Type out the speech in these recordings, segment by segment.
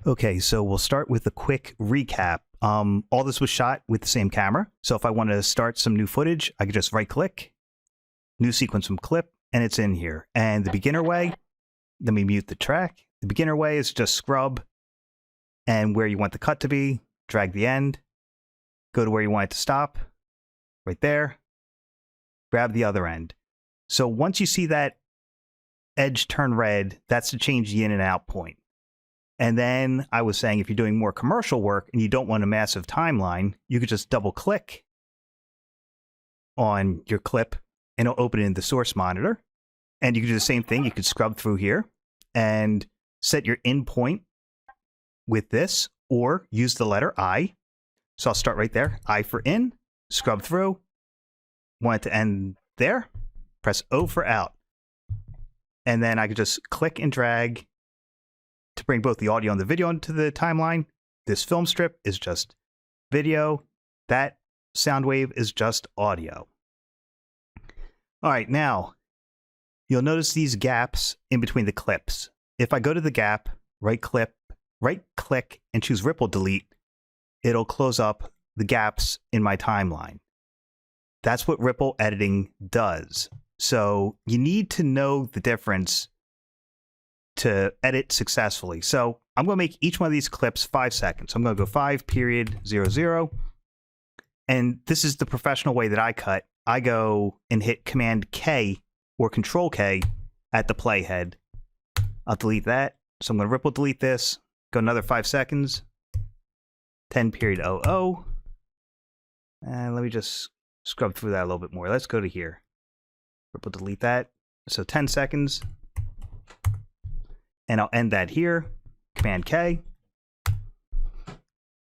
Okay, so we'll start with a quick recap. All this was shot with the same camera. So if I want to start some new footage, I could just right click, new sequence from clip, and it's in here. And the beginner way, let me mute the track. The beginner way is just scrub and where you want the cut to be, drag the end, go to where you want it to stop, right there, grab the other end. So once you see that edge turn red, that's to change the in and out point. And then I was saying if you're doing more commercial work and you don't want a massive timeline, you could just double click on your clip and it'll open it in the source monitor. And you can do the same thing. You could scrub through here and set your in point with this or use the letter I. So I'll start right there. I for in, scrub through, want it to end there, press O for out. And then I could just click and drag to bring both the audio and the video into the timeline. This film strip is just video. That sound wave is just audio. All right, now you'll notice these gaps in between the clips. If I go to the gap, right click and choose ripple delete, it'll close up the gaps in my timeline. That's what ripple editing does. So you need to know the difference to edit successfully. So I'm going to make each one of these clips 5 seconds. I'm going to go 5:00. And this is the professional way that I cut. I go and hit Command K or Control K at the playhead. I'll delete that. So I'm going to ripple delete this. Go another 5 seconds. 10:00. And let me just scrub through that a little bit more. Let's go to here. Ripple delete that. So 10 seconds. And I'll end that here. Command K.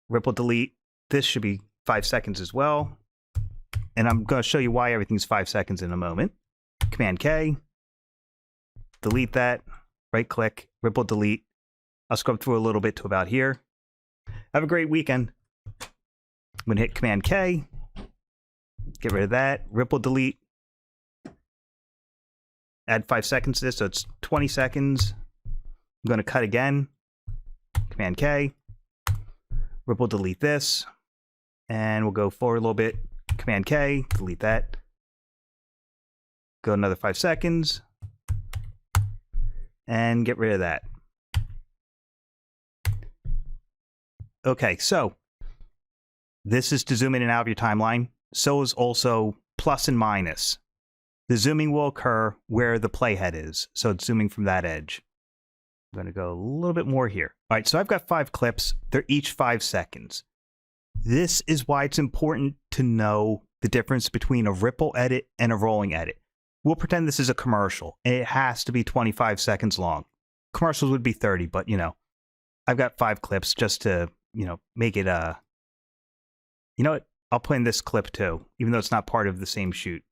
Ripple delete. This should be 5 seconds as well. And I'm going to show you why everything's 5 seconds in a moment. Command K. Delete that. Right click. Ripple delete. I'll scrub through a little bit to about here. Have a great weekend. I'm going to hit Command K. Get rid of that. Ripple delete. Add 5 seconds to this, so it's 20 seconds. I'm going to cut again. Command K. Ripple delete this. And we'll go forward a little bit. Command K. Delete that. Go another 5 seconds. And get rid of that. Okay, so this is to zoom in and out of your timeline. So is also plus and minus. The zooming will occur where the playhead is. So it's zooming from that edge. I'm going to go a little bit more here. All right, so I've got 5 clips. They're each 5 seconds. This is why it's important to know the difference between a ripple edit and a rolling edit. We'll pretend this is a commercial, and it has to be 25 seconds long. Commercials would be 30, but, you know, I've got 5 clips just to, you know, make it, you know what? I'll put in this clip too, even though it's not part of the same shoot.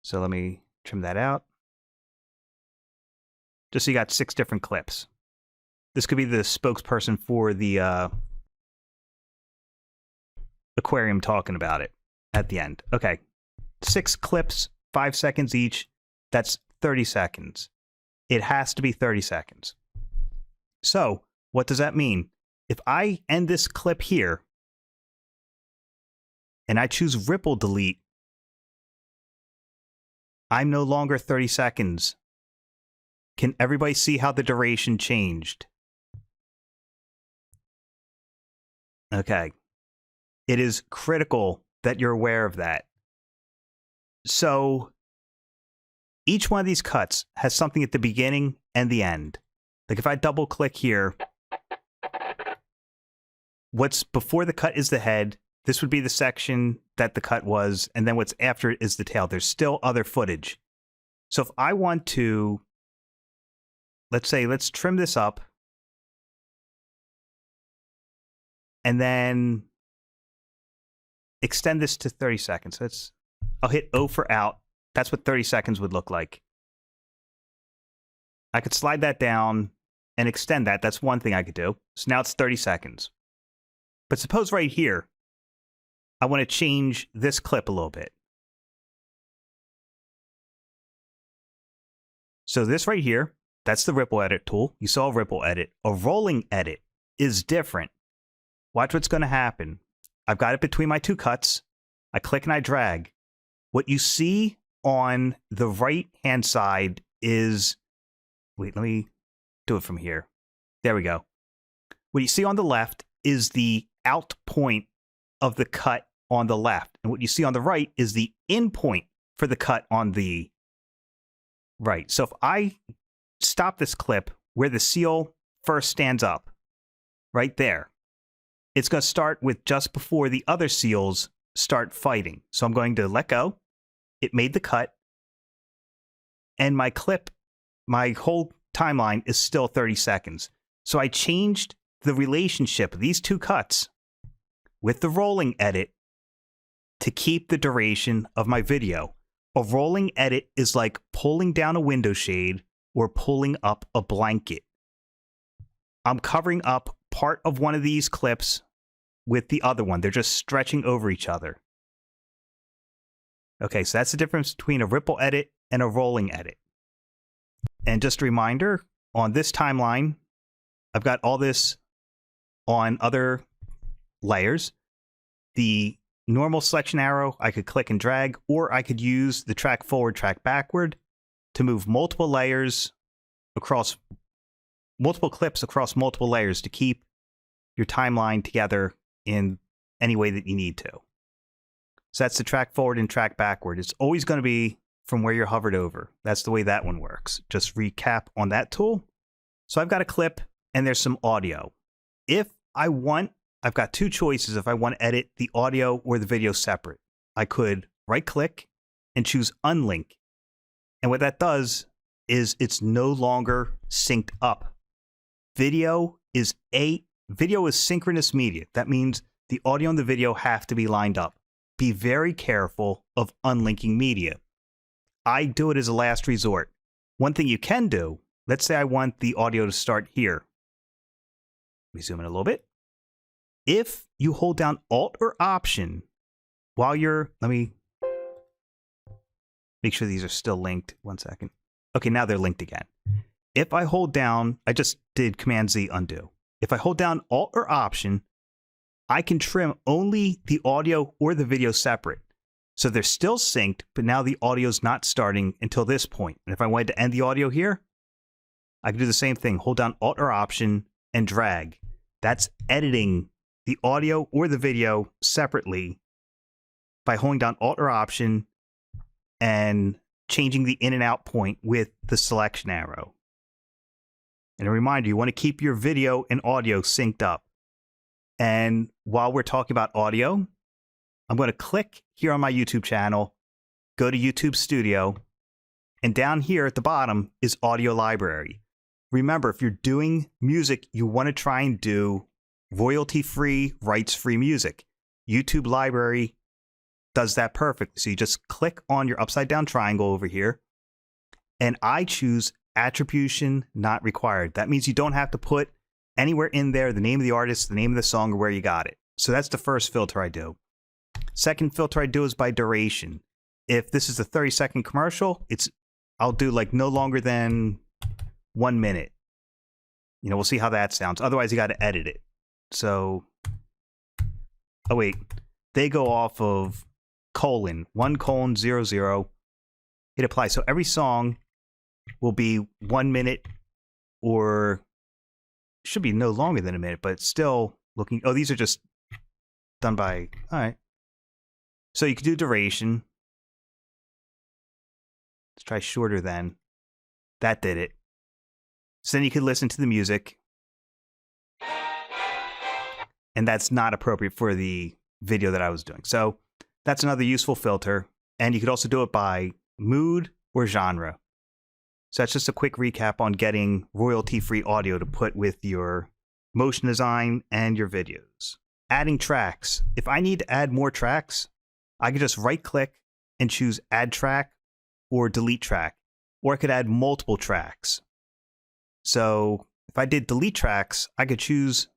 So let me trim that out. Just so you got 6 different clips. This could be the spokesperson for the aquarium talking about it at the end. Okay, 6 clips, 5 seconds each. That's 30 seconds. It has to be 30 seconds. So what does that mean? If I end this clip here and I choose ripple delete, I'm no longer 30 seconds. Can everybody see how the duration changed? Okay. It is critical that you're aware of that. So each one of these cuts has something at the beginning and the end. Like if I double click here, what's before the cut is the head. This would be the section that the cut was, and then what's after it is the tail. There's still other footage. So if I want to, let's say, let's trim this up, and then extend this to 30 seconds. I'll hit O for out. That's what 30 seconds would look like. I could slide that down and extend that. That's one thing I could do. So now it's 30 seconds. But suppose right here, I want to change this clip a little bit. So this right here, that's the ripple edit tool. You saw a ripple edit. A rolling edit is different. Watch what's going to happen. I've got it between my two cuts. I click and I drag. What you see on the right-hand side is... Wait, let me do it from here. There we go. What you see on the left is the out point of the cut on the left. And what you see on the right is the in point for the cut on the right. So if I stop this clip where the seal first stands up, right there, it's going to start with just before the other seals start fighting. So I'm going to let go. It made the cut. And my clip, my whole timeline is still 30 seconds. So I changed the relationship of these two cuts with the rolling edit to keep the duration of my video. A rolling edit is like pulling down a window shade or pulling up a blanket. I'm covering up part of one of these clips with the other one. They're just stretching over each other. Okay, so that's the difference between a ripple edit and a rolling edit. And just a reminder, on this timeline, I've got all this on other layers. The normal selection arrow, I could click and drag, or I could use the track forward, track backward to move multiple layers across multiple clips across multiple layers to keep your timeline together in any way that you need to. So that's the track forward and track backward. It's always going to be from where you're hovered over. That's the way that one works. Just recap on that tool. So I've got a clip and there's some audio. If I want, I've got two choices if I want to edit the audio or the video separate. I could right click and choose Unlink. And what that does is it's no longer synced up. Video is synchronous media. That means the audio and the video have to be lined up. Be very careful of unlinking media. I do it as a last resort. One thing you can do, let's say I want the audio to start here. Let me zoom in a little bit. If you hold down Alt or Option while you're, let me make sure these are still linked. 1 second. Okay, now they're linked again. If I hold down, I just did Command Z undo. If I hold down Alt or Option, I can trim only the audio or the video separate. So they're still synced, but now the audio's not starting until this point. And if I wanted to end the audio here, I can do the same thing. Hold down Alt or Option and drag. That's editing the audio or the video separately by holding down Alt or Option and changing the in and out point with the selection arrow. And a reminder, you want to keep your video and audio synced up. And while we're talking about audio, I'm going to click here on my YouTube channel, go to YouTube Studio, and down here at the bottom is Audio Library. Remember, if you're doing music, you want to try and do royalty-free, rights-free music. YouTube Library does that perfectly. So you just click on your upside-down triangle over here, and I choose Attribution Not Required. That means you don't have to put anywhere in there the name of the artist, the name of the song, or where you got it. So that's the first filter I do. Second filter I do is by duration. If this is a 30-second commercial, I'll do like no longer than 1 minute. You know, we'll see how that sounds. Otherwise, you got to edit it. So, oh wait, they go off of :1:00. Hit apply. So every song will be 1 minute, or should be no longer than a minute, but still looking. Oh, these are just done by. All right. So you could do duration. Let's try shorter then. That did it. So then you could listen to the music. And that's not appropriate for the video that I was doing. So that's another useful filter. And you could also do it by mood or genre. So that's just a quick recap on getting royalty-free audio to put with your motion design and your videos. Adding tracks. If I need to add more tracks, I could just right-click and choose Add Track or Delete Track. Or I could add multiple tracks. So if I did delete tracks, I could choose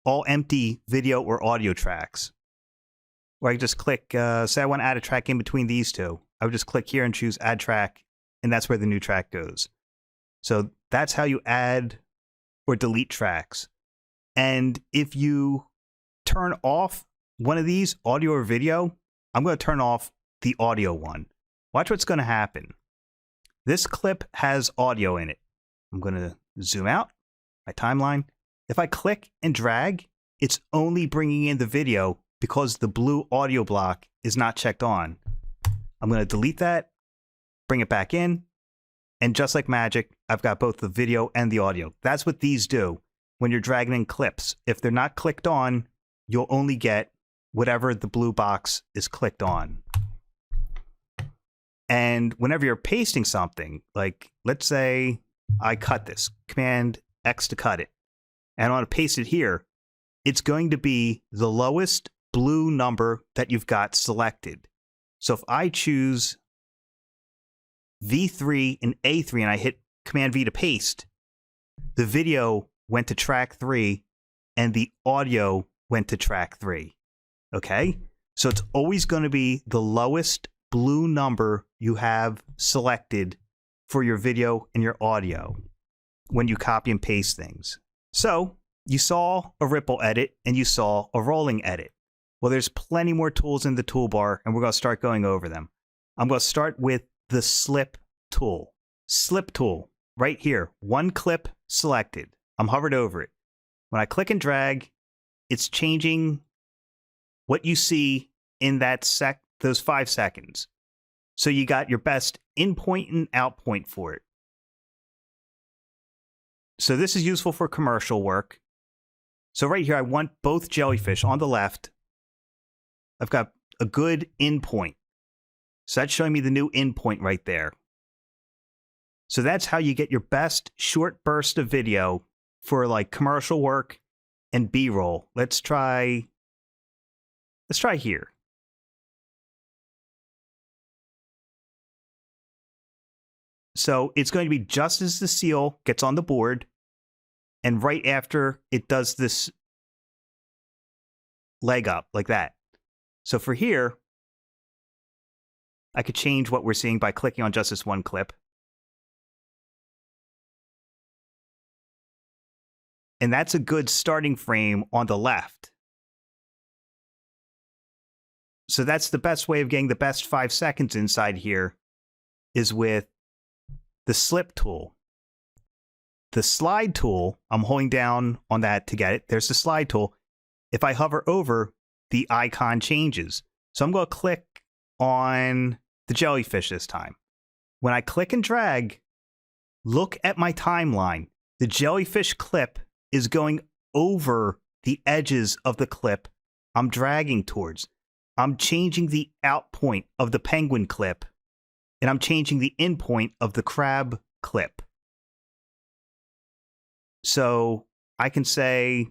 all empty video or audio tracks. Or I could just click, say I want to add a track in between these two. I would just click here and choose Add Track, and that's where the new track goes. So that's how you add or delete tracks. And if you turn off one of these, audio or video, I'm going to turn off the audio one. Watch what's going to happen. This clip has audio in it. I'm going to zoom out my timeline. If I click and drag, it's only bringing in the video because the blue audio block is not checked on. I'm going to delete that, bring it back in, and just like magic, I've got both the video and the audio. That's what these do when you're dragging in clips. If they're not clicked on, you'll only get whatever the blue box is clicked on. And whenever you're pasting something, like let's say I cut this, Command X to cut it, and I want to paste it here, it's going to be the lowest blue number that you've got selected. So if I choose V3 and A3 and I hit Command V to paste, the video went to track 3 and the audio went to track 3. Okay? So it's always going to be the lowest blue number you have selected for your video and your audio when you copy and paste things. So you saw a ripple edit and you saw a rolling edit. Well, there's plenty more tools in the toolbar, and we're going to start going over them. I'm going to start with the slip tool. Slip tool, right here. One clip selected. I'm hovered over it. When I click and drag, it's changing what you see in that those 5 seconds. So you got your best in point and out point for it. So this is useful for commercial work. So right here, I want both jellyfish on the left. I've got a good in point. So that's showing me the new in point right there. So that's how you get your best short burst of video for like commercial work and B-roll. Let's try here. So it's going to be just as the seal gets on the board and right after it does this leg up like that. So for here, I could change what we're seeing by clicking on just this one clip. And that's a good starting frame on the left. So that's the best way of getting the best 5 seconds inside here is with the slip tool. The slide tool, I'm holding down on that to get it. There's the slide tool. If I hover over, the icon changes. So I'm going to click on the jellyfish this time. When I click and drag, look at my timeline. The jellyfish clip is going over the edges of the clip I'm dragging towards. I'm changing the out point of the penguin clip, and I'm changing the in point of the crab clip. So I can say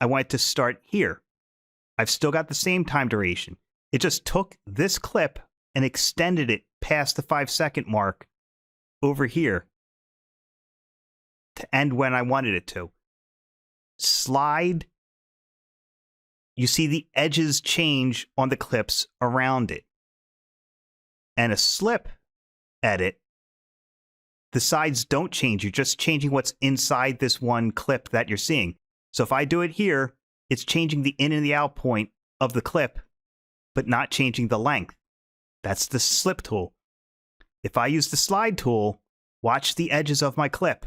I want it to start here. I've still got the same time duration. It just took this clip and extended it past the 5-second mark over here to end when I wanted it to. Slide, you see the edges change on the clips around it. And a slip edit, the sides don't change. You're just changing what's inside this one clip that you're seeing. So if I do it here, it's changing the in and the out point of the clip, but not changing the length. That's the slip tool. If I use the slide tool, watch the edges of my clip.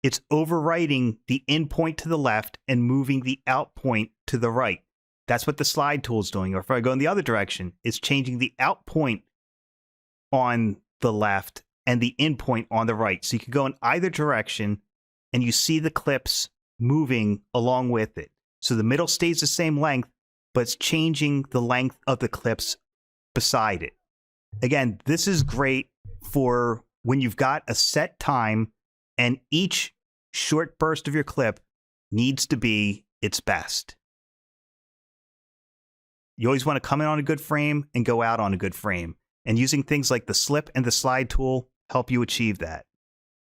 It's overwriting the in point to the left and moving the out point to the right. That's what the slide tool is doing. Or if I go in the other direction, it's changing the out point on the left and the in point on the right. So you can go in either direction and you see the clips moving along with it. So the middle stays the same length, but it's changing the length of the clips beside it. Again, this is great for when you've got a set time and each short burst of your clip needs to be its best. You always want to come in on a good frame and go out on a good frame. And using things like the slip and the slide tool help you achieve that.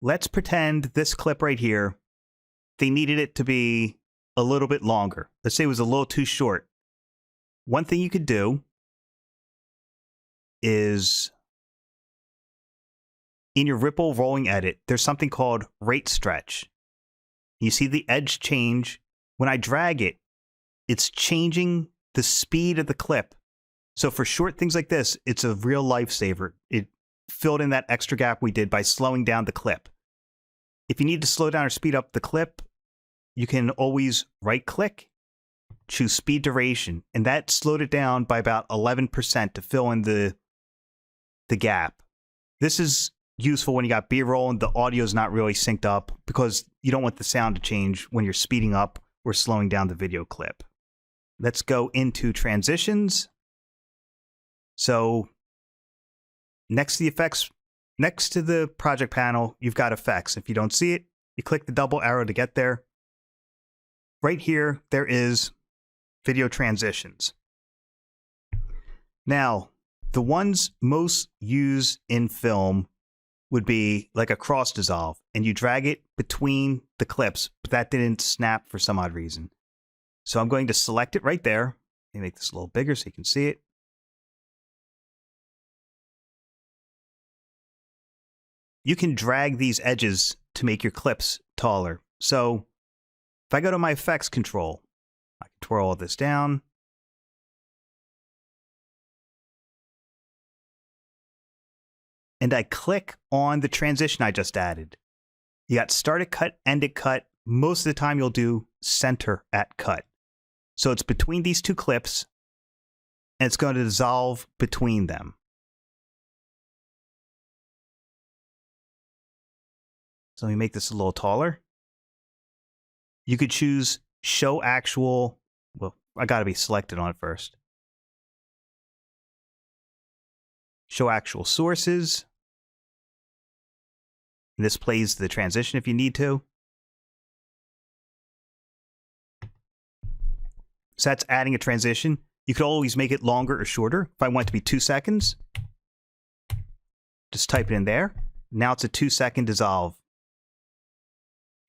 Let's pretend this clip right here, they needed it to be a little bit longer. Let's say it was a little too short. One thing you could do is in your ripple rolling edit, there's something called rate stretch. You see the edge change. When I drag it, it's changing the speed of the clip. So for short things like this, it's a real lifesaver. It filled in that extra gap we did by slowing down the clip. If you need to slow down or speed up the clip, you can always right-click, choose speed duration, and that slowed it down by about 11% to fill in the gap. This is useful when you got B-roll and the audio is not really synced up because you don't want the sound to change when you're speeding up or slowing down the video clip. Let's go into transitions. So next to the effects, next to the project panel, you've got effects. If you don't see it, you click the double arrow to get there. Right here, there is video transitions. Now, the ones most used in film would be like a cross dissolve, and you drag it between the clips, but that didn't snap for some odd reason. So I'm going to select it right there. Let me make this a little bigger so you can see it. You can drag these edges to make your clips taller. So if I go to my effects control, I can twirl all this down. And I click on the transition I just added. You got start at cut, end at cut. Most of the time you'll do center at cut. So it's between these two clips, and it's going to dissolve between them. So let me make this a little taller. You could choose show actual. Well, I got to be selected on it first. Show actual sources. And this plays the transition if you need to. So that's adding a transition. You could always make it longer or shorter. If I want it to be 2 seconds, just type it in there. Now it's a 2-second dissolve.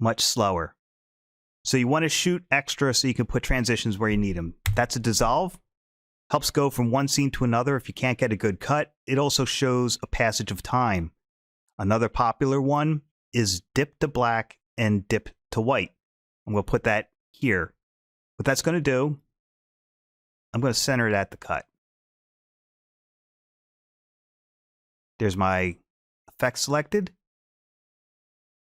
Much slower. So you want to shoot extra so you can put transitions where you need them. That's a dissolve. Helps go from one scene to another if you can't get a good cut. It also shows a passage of time. Another popular one is dip to black and dip to white. I'm going to put that here. What that's going to do, I'm going to center it at the cut. There's my effect selected.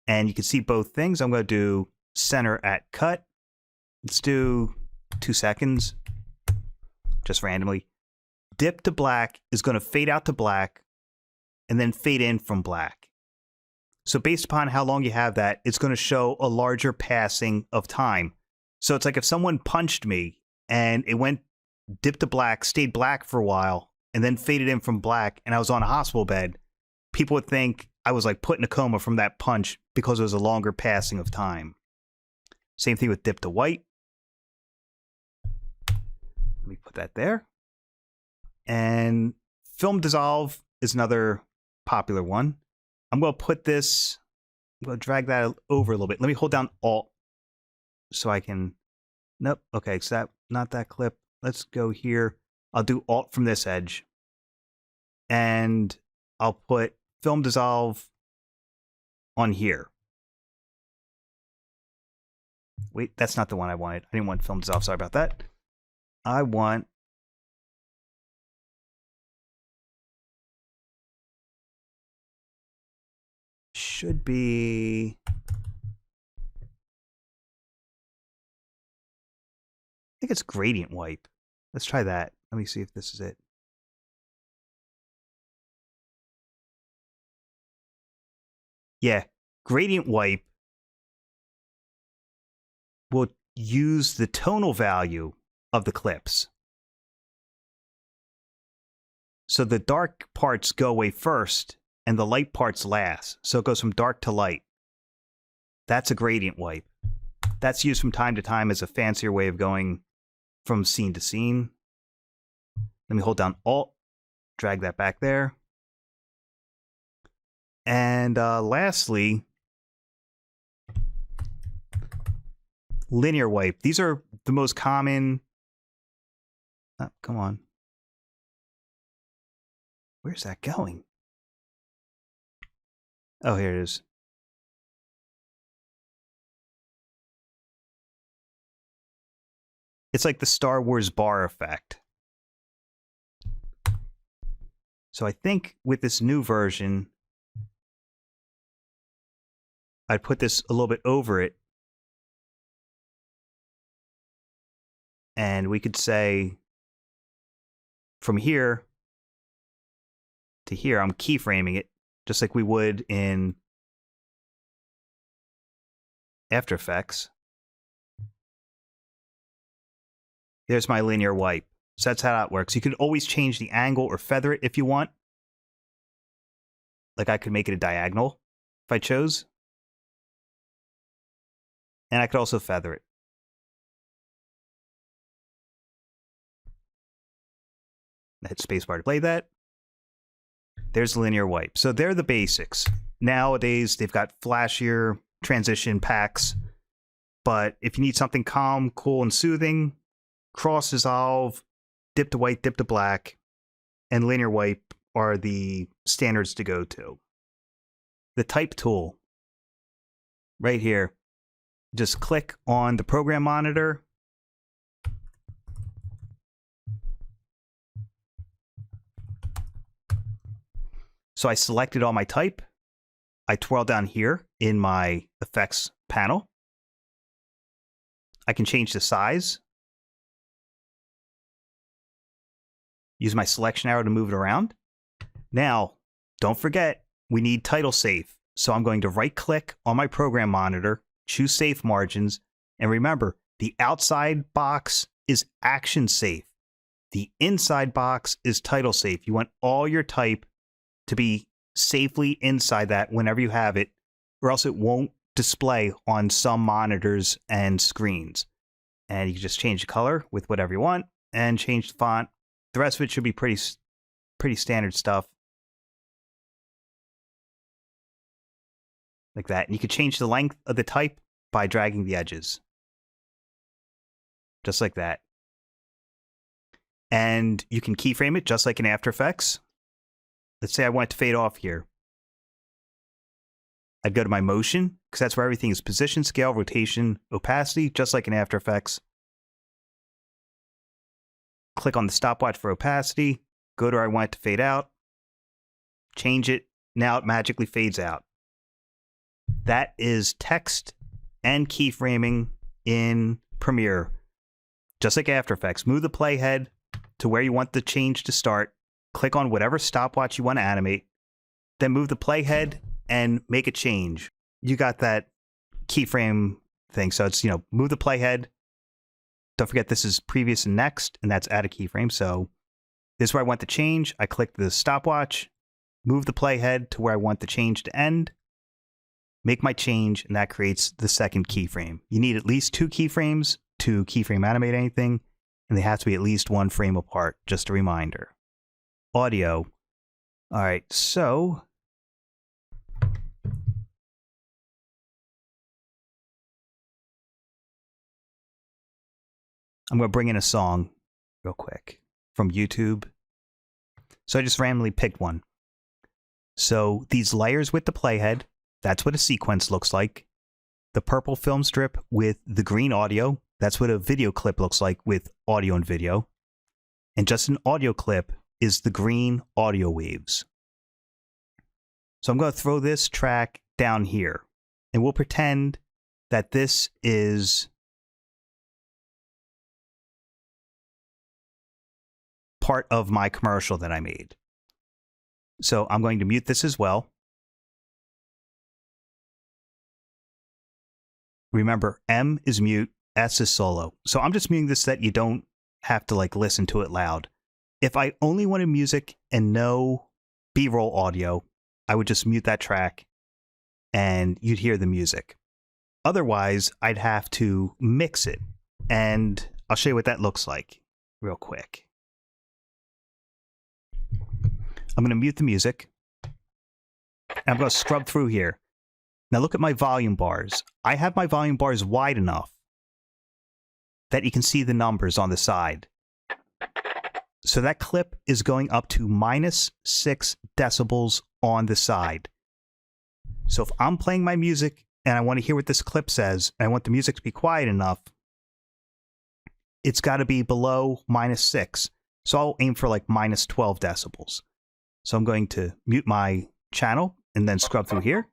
And you can see both things. I'm going to do center at cut. Let's do 2 seconds, just randomly. Dip to black is going to fade out to black and then fade in from black. So based upon how long you have that, it's going to show a larger passing of time. So it's like if someone punched me and it went dip to black, stayed black for a while, and then faded in from black, and I was on a hospital bed, people would think I was like put in a coma from that punch because it was a longer passing of time. Same thing with dip to white. Let me put that there. And film dissolve is another popular one. I'm going to put this, I'm going to drag that over a little bit. Let me hold down Alt so I can, nope, okay, so that, not that clip. Let's go here. I'll do Alt from this edge. And I'll put film dissolve on here. Wait, that's not the one I wanted. I didn't want film dissolve, sorry about that. I want should be, I think it's gradient wipe. Let's try that. Let me see if this is it. Yeah, gradient wipe will use the tonal value of the clips. So the dark parts go away first and the light parts last. So it goes from dark to light. That's a gradient wipe. That's used from time to time as a fancier way of going from scene to scene. Let me hold down Alt, drag that back there. And lastly, linear wipe. These are the most common. Oh, come on. Where's that going? Oh, here it is. It's like the Star Wars bar effect. So I think with this new version, I'd put this a little bit over it. And we could say from here to here, I'm keyframing it, just like we would in After Effects. There's my linear wipe. So that's how that works. You can always change the angle or feather it if you want. Like I could make it a diagonal if I chose. And I could also feather it. Hit spacebar to play that. There's the linear wipe. So they're the basics. Nowadays, they've got flashier transition packs. But if you need something calm, cool, and soothing, cross dissolve, dip to white, dip to black, and linear wipe are the standards to go to. The type tool, right here, just click on the program monitor. So I selected all my type. I twirl down here in my effects panel. I can change the size. Use my selection arrow to move it around. Now, don't forget, we need title safe. So I'm going to right click on my program monitor, choose safe margins, and remember, the outside box is action safe. The inside box is title safe. You want all your type to be safely inside that whenever you have it, or else it won't display on some monitors and screens. And you can just change the color with whatever you want and change the font. The rest of it should be pretty standard stuff. Like that. And you can change the length of the type by dragging the edges. Just like that. And you can keyframe it just like in After Effects. Let's say I want it to fade off here. I'd go to my motion, because that's where everything is position, scale, rotation, opacity, just like in After Effects. Click on the stopwatch for opacity, go to where I want it to fade out, change it, now it magically fades out. That is text and keyframing in Premiere. Just like After Effects, move the playhead to where you want the change to start. Click on whatever stopwatch you want to animate, then move the playhead and make a change. You got that keyframe thing. So it's, move the playhead. Don't forget this is previous and next, and that's add a keyframe. So this is where I want the change. I click the stopwatch, move the playhead to where I want the change to end, make my change, and that creates the second keyframe. You need at least 2 keyframes to keyframe animate anything, and they have to be at least 1 frame apart, just a reminder. Audio. All right, so I'm going to bring in a song real quick from YouTube. So I just randomly picked one. So these layers with the playhead, that's what a sequence looks like. The purple film strip with the green audio, that's what a video clip looks like with audio and video. And just an audio clip is the green audio waves. So I'm going to throw this track down here, and we'll pretend that this is part of my commercial that I made. So I'm going to mute this as well. Remember, M is mute, S is solo. So I'm just muting this so that you don't have to listen to it loud. If I only wanted music and no B-roll audio, I would just mute that track and you'd hear the music. Otherwise, I'd have to mix it. And I'll show you what that looks like real quick. I'm going to mute the music. And I'm going to scrub through here. Now look at my volume bars. I have my volume bars wide enough that you can see the numbers on the side. So that clip is going up to -6 decibels on the side. So if I'm playing my music and I want to hear what this clip says, and I want the music to be quiet enough, it's got to be below -6. So I'll aim for like -12 decibels. So I'm going to mute my channel and then scrub through here.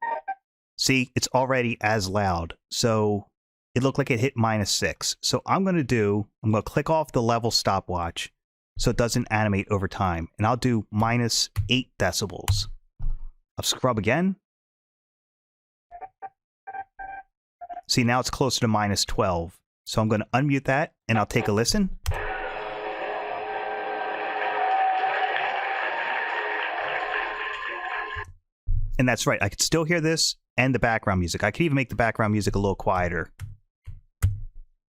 See, it's already as loud. So it looked like it hit -6. So I'm going to click off the level stopwatch so it doesn't animate over time. And I'll do -8 decibels. I'll scrub again. See, now it's closer to -12. So I'm going to unmute that and I'll take a listen. And that's right, I could still hear this and the background music. I could even make the background music a little quieter.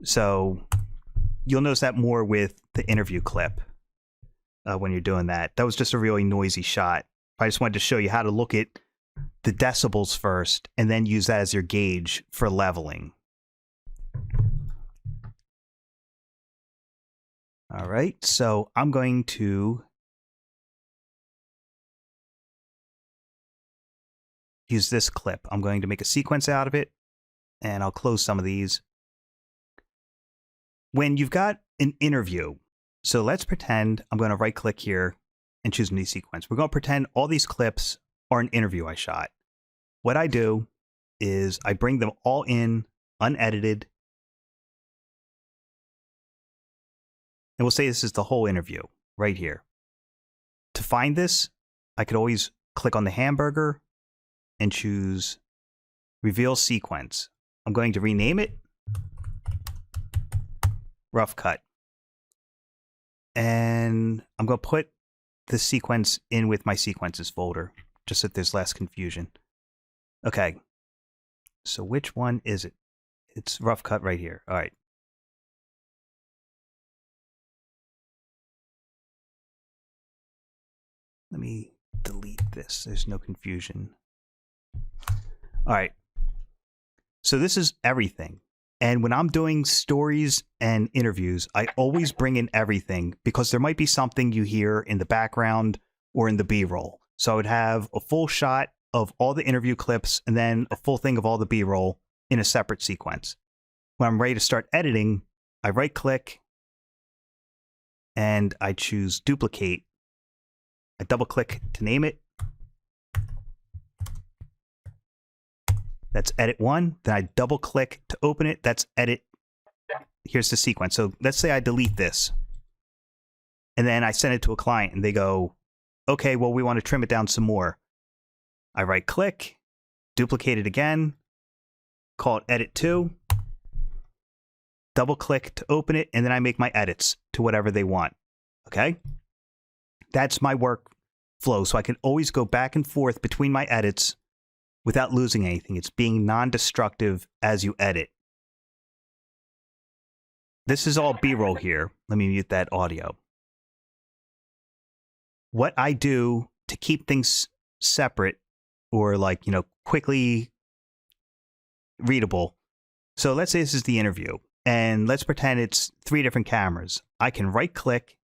So you'll notice that more with the interview clip when you're doing that. That was just a really noisy shot. I just wanted to show you how to look at the decibels first and then use that as your gauge for leveling. All right, so I'm going to use this clip. I'm going to make a sequence out of it, and I'll close some of these. When you've got an interview, so let's pretend I'm going to right-click here and choose new sequence. We're going to pretend all these clips are an interview I shot. What I do is I bring them all in, unedited, and we'll say this is the whole interview right here. To find this, I could always click on the hamburger and choose Reveal Sequence. I'm going to rename it Rough Cut. And I'm going to put the sequence in with my sequences folder, just so there's less confusion. Okay, so which one is it? It's Rough Cut right here. All right. Let me delete this. There's no confusion. All right. So this is everything. And when I'm doing stories and interviews, I always bring in everything because there might be something you hear in the background or in the B-roll. So I would have a full shot of all the interview clips and then a full thing of all the B-roll in a separate sequence. When I'm ready to start editing, I right-click and I choose Duplicate. I double-click to name it. That's edit 1. Then I double-click to open it. That's edit. Here's the sequence. So let's say I delete this. And then I send it to a client and they go, okay, well, we want to trim it down some more. I right-click, duplicate it again, call it edit 2, double-click to open it, and then I make my edits to whatever they want. Okay? That's my workflow, so I can always go back and forth between my edits without losing anything. It's being non-destructive as you edit. This is all B-roll here. Let me mute that audio. What I do to keep things separate or like, quickly readable. So let's say this is the interview and let's pretend it's 3 different cameras. I can right-click,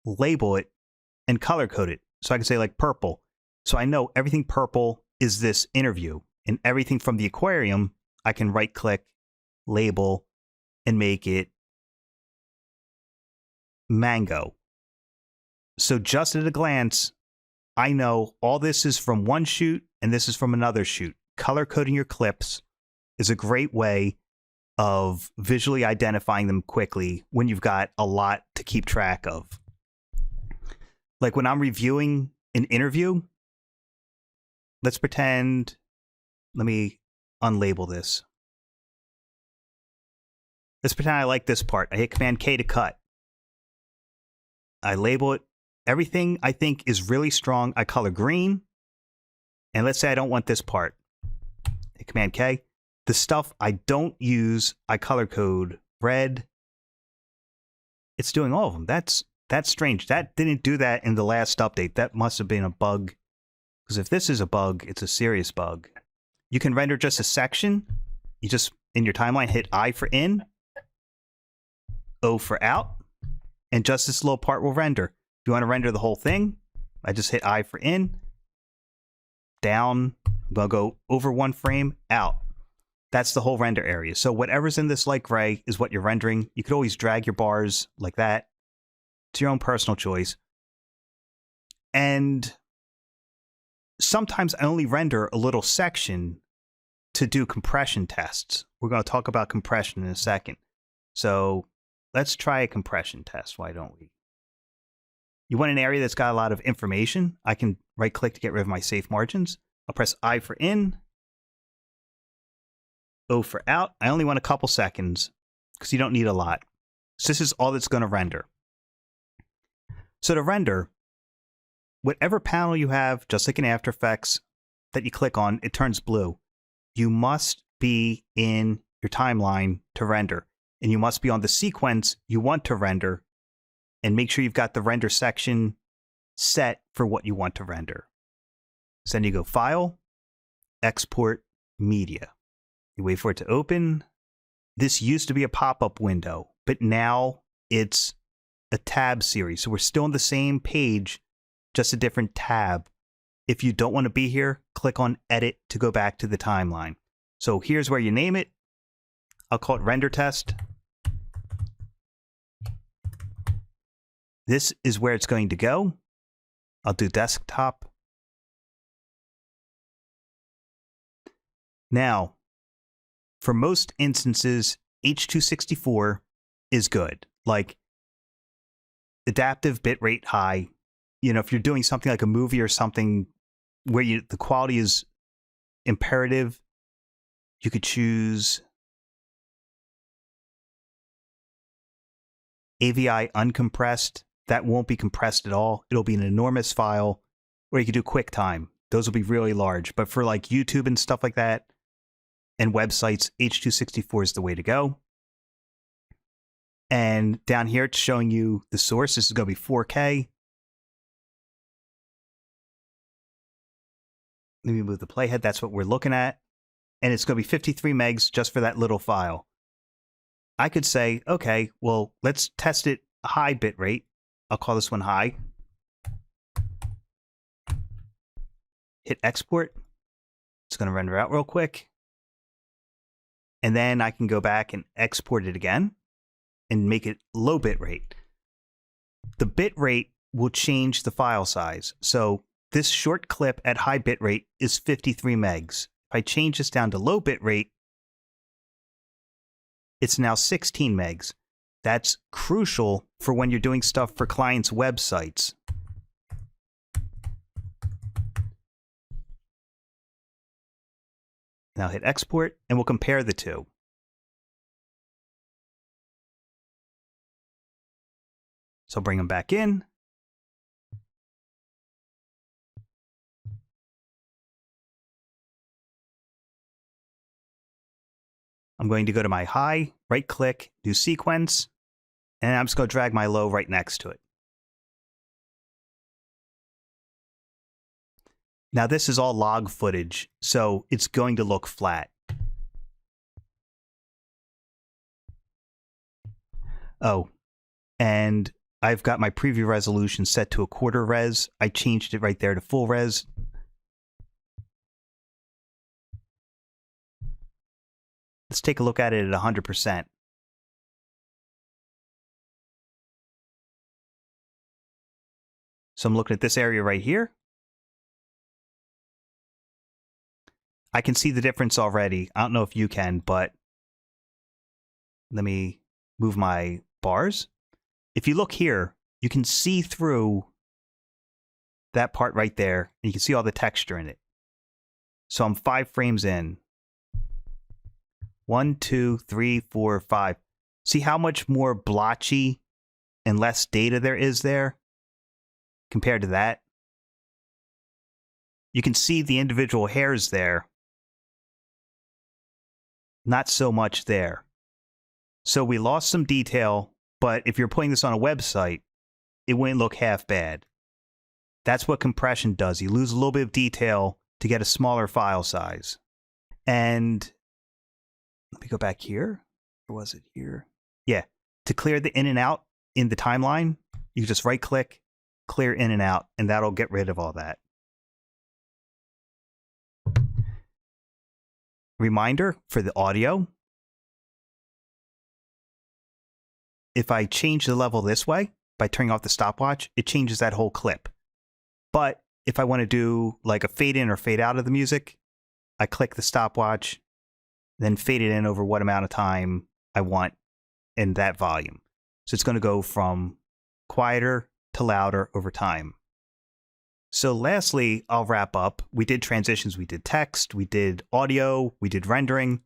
label it, and color code it. So I can say like purple. So I know everything purple is this interview, and everything from the aquarium, I can right-click, label, and make it mango. So just at a glance, I know all this is from one shoot and this is from another shoot. Color coding your clips is a great way of visually identifying them quickly when you've got a lot to keep track of. Like when I'm reviewing an interview, let's pretend, let me unlabel this. Let's pretend I like this part. I hit Command K to cut. I label it. Everything I think is really strong, I color green. And let's say I don't want this part. Hit Command K. The stuff I don't use, I color code red. It's doing all of them. That's strange. That didn't do that in the last update. That must have been a bug. Because if this is a bug, it's a serious bug. You can render just a section. You just, in your timeline, hit I for in, O for out, and just this little part will render. If you want to render the whole thing, I just hit I for in, down, I'm going to go over 1 frame, out. that's the whole render area. So whatever's in this light gray is what you're rendering. You could always drag your bars like that. It's your own personal choice. And sometimes I only render a little section to do compression tests. We're going to talk about compression in a second. So let's try a compression test. Why don't we? You want an area that's got a lot of information. I can right click to get rid of my safe margins. I'll press I for in, O for out. I only want a couple seconds because you don't need a lot. So this is all that's going to render. So to render, whatever panel you have, just like in After Effects, that you click on, it turns blue. You must be in your timeline to render. And you must be on the sequence you want to render. And make sure you've got the render section set for what you want to render. So then you go File, Export, Media. You wait for it to open. This used to be a pop-up window, but now it's a tab series. So we're still on the same page, just a different tab. If you don't want to be here, click on Edit to go back to the timeline. So here's where you name it. I'll call it Render Test. This is where it's going to go. I'll do Desktop. Now, for most instances, H.264 is good. Like adaptive bitrate high. You know, if you're doing something like a movie or something where the quality is imperative, you could choose AVI uncompressed. That won't be compressed at all. It'll be an enormous file. Or you could do QuickTime. Those will be really large. But for like YouTube and stuff like that, and websites, H.264 is the way to go. And down here, it's showing you the source. This is going to be 4K. Let me move the playhead. That's what we're looking at. And it's going to be 53 megs just for that little file. I could say, okay, well, let's test it high bitrate. I'll call this one high. Hit export. It's going to render out real quick. And then I can go back and export it again and make it low bitrate. The bitrate will change the file size. So this short clip at high bitrate is 53 megs. If I change this down to low bitrate, it's now 16 megs. That's crucial for when you're doing stuff for clients' websites. Now hit export, and we'll compare the two. So bring them back in. I'm going to go to my high, right-click, do sequence, and I'm just going to drag my low right next to it. Now this is all log footage, so it's going to look flat. Oh, and I've got my preview resolution set to a quarter res. I changed it right there to full res. Let's take a look at it at 100%. So I'm looking at this area right here. I can see the difference already. I don't know if you can, but let me move my bars. If you look here, you can see through that part right there, and you can see all the texture in it. So I'm 5 frames in. 1, 2, 3, 4, 5. See how much more blotchy and less data there is there compared to that? You can see the individual hairs there. Not so much there. So we lost some detail, but if you're putting this on a website, it wouldn't look half bad. That's what compression does. You lose a little bit of detail to get a smaller file size. And let me go back here. Or was it here? Yeah. To clear the in and out in the timeline, you just right click, clear in and out, and that'll get rid of all that. reminder for the audio. If I change the level this way by turning off the stopwatch, it changes that whole clip. But if I want to do like a fade in or fade out of the music, I click the stopwatch, then fade it in over what amount of time I want in that volume. So it's going to go from quieter to louder over time. So lastly, I'll wrap up. We did transitions, we did text, we did audio, we did rendering.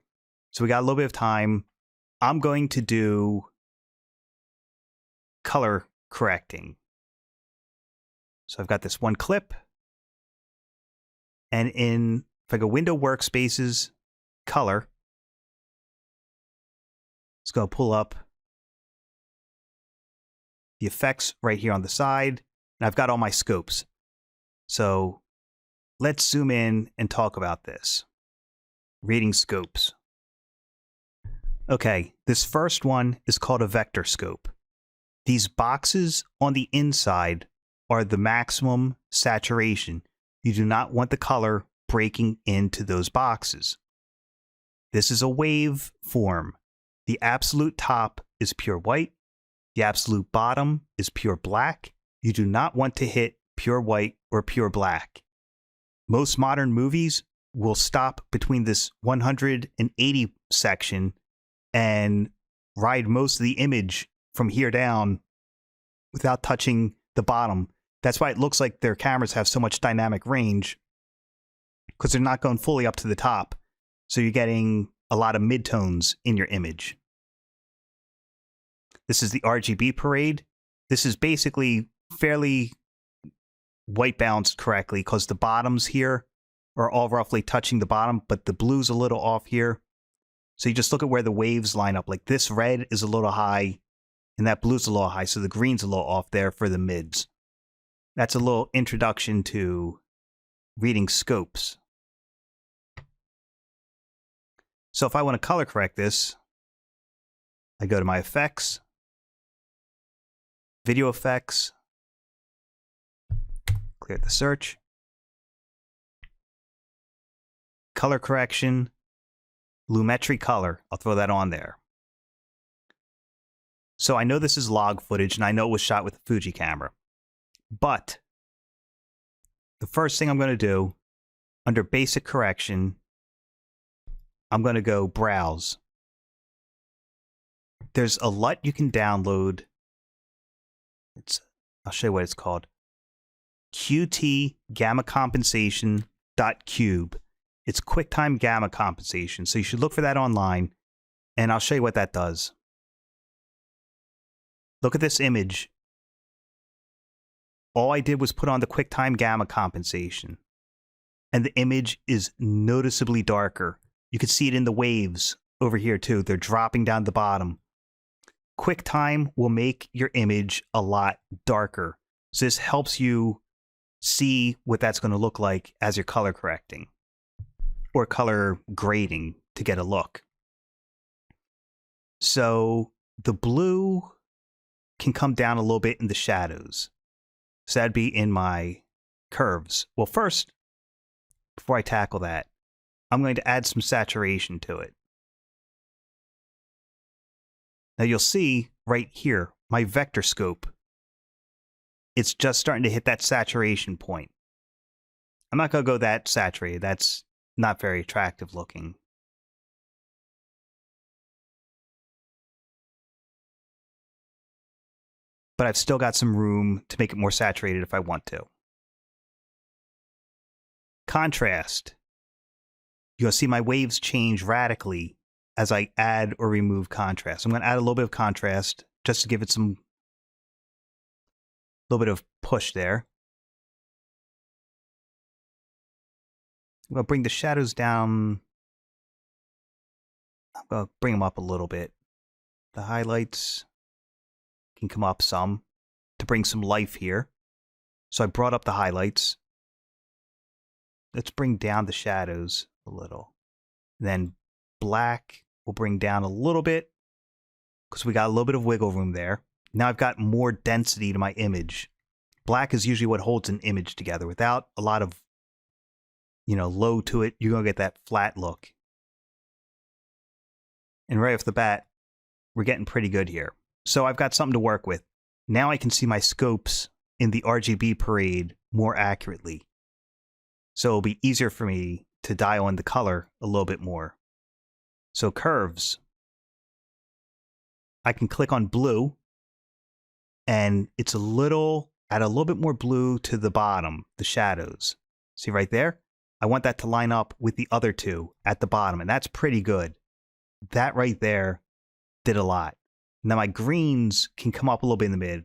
So we got a little bit of time. I'm going to do color correcting. So I've got this one clip. And if I go Window Workspaces, Color, it's going to pull up the effects right here on the side. And I've got all my scopes. So let's zoom in and talk about this. Reading scopes. Okay, this first one is called a vector scope. These boxes on the inside are the maximum saturation. You do not want the color breaking into those boxes. This is a wave form. The absolute top is pure white. The absolute bottom is pure black. You do not want to hit pure white or pure black. Most modern movies will stop between this 180 section and ride most of the image from here down without touching the bottom. That's why it looks like their cameras have so much dynamic range, because they're not going fully up to the top. So you're getting a lot of midtones in your image. This is the Rgb Parade. This is basically fairly white balanced correctly because the bottoms here are all roughly touching the bottom, but the blue's a little off here. So you just look at where the waves line up. Like this red is a little high and that blue's a little high. So the green's a little off there for the mids. That's a little introduction to reading scopes. So if I want to color correct this, I go to my effects, video effects, clear the search, color correction, Lumetri color. I'll throw that on there. So I know this is log footage and I know it was shot with a Fuji camera. But the first thing I'm going to do under basic correction, I'm going to go browse. There's a LUT you can download. I'll show you what it's called. QT Gammacompensation.cube. It's QuickTime Gamma Compensation. So you should look for that online, and I'll show you what that does. Look at this image. All I did was put on the QuickTime Gamma Compensation, and the image is noticeably darker. You can see it in the waves over here too. They're dropping down the bottom. QuickTime will make your image a lot darker. So this helps you see what that's going to look like as you're color correcting or color grading to get a look. So the blue can come down a little bit in the shadows. So that'd be in my curves. Well, first, before I tackle that, I'm going to add some saturation to it. Now you'll see right here, my vector scope. It's just starting to hit that saturation point. I'm not going to go that saturated. That's not very attractive looking. But I've still got some room to make it more saturated if I want to. Contrast. You'll see my waves change radically as I add or remove contrast. I'm going to add a little bit of contrast just to give it some little bit of push there. I'm going to bring the shadows down. I'm going to bring them up a little bit. The highlights can come up some to bring some life here. So I brought up the highlights. Let's bring down the shadows a little. Then black will bring down a little bit because we got a little bit of wiggle room there. Now I've got more density to my image. Black is usually what holds an image together. Without a lot of, low to it, you're going to get that flat look. And right off the bat, we're getting pretty good here. So I've got something to work with. Now I can see my scopes in the Rgb Parade more accurately. So it'll be easier for me to dial in the color a little bit more. So curves. I can click on blue, and it's add a little bit more blue to the bottom, the shadows. See right there? I want that to line up with the other two at the bottom, and that's pretty good. That right there did a lot. Now my greens can come up a little bit in the mid.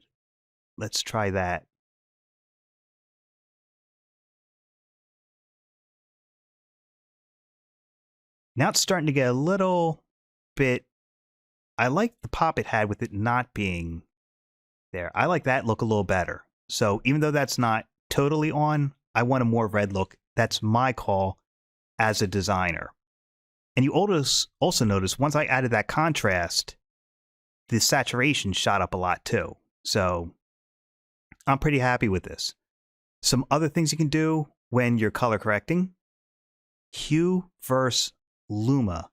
Let's try that. Now it's starting to get a little bit, I like the pop it had with it not being there. I like that look a little better. So even though that's not totally on, I want a more red look. That's my call as a designer. And you also notice once I added that contrast, the saturation shot up a lot too. So I'm pretty happy with this. Some other things you can do when you're color correcting. Hue versus Luma.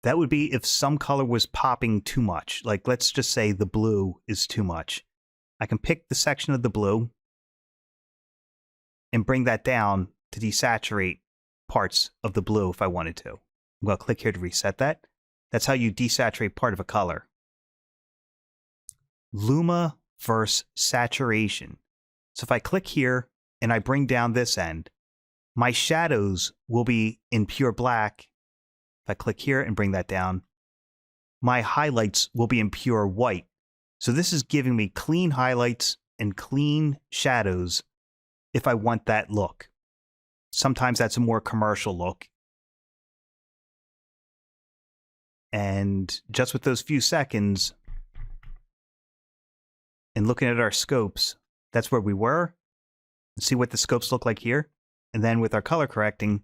That would be if some color was popping too much. Like let's just say the blue is too much. I can pick the section of the blue and bring that down to desaturate parts of the blue if I wanted to. I'm going to click here to reset that. That's how you desaturate part of a color. Luma versus saturation. So if I click here and I bring down this end, my shadows will be in pure black. If I click here and bring that down, my highlights will be in pure white. So this is giving me clean highlights and clean shadows if I want that look. Sometimes that's a more commercial look. And just with those few seconds and looking at our scopes, that's where we were. See what the scopes look like here. And then with our color correcting,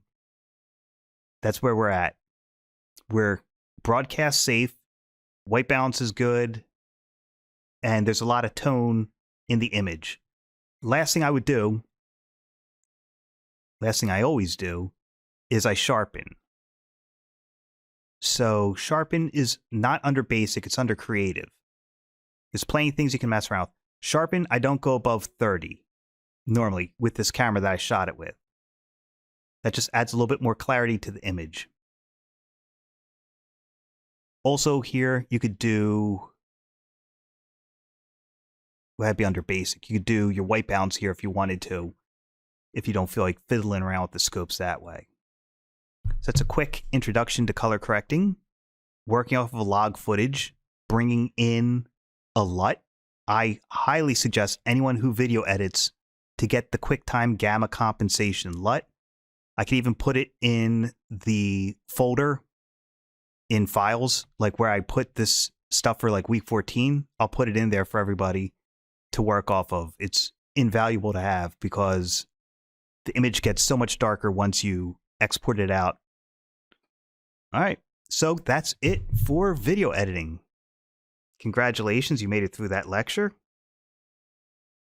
that's where we're at. We're broadcast safe, white balance is good, and there's a lot of tone in the image. Last thing I would do, last thing I always do, is I sharpen. So sharpen is not under basic, it's under creative. There's plenty of things you can mess around with. Sharpen, I don't go above 30, normally, with this camera that I shot it with. That just adds a little bit more clarity to the image. Also here, you could do, well, that'd be under basic. You could do your white balance here if you wanted to, if you don't feel like fiddling around with the scopes that way. So that's a quick introduction to color correcting, working off of log footage, bringing in a LUT. I highly suggest anyone who video edits to get the Quicktime Gammacompensation LUT. I can even put it in the folder in files, like where I put this stuff for like week 14. I'll put it in there for everybody to work off of. It's invaluable to have because the image gets so much darker once you export it out. All right, so that's it for video editing. Congratulations, you made it through that lecture.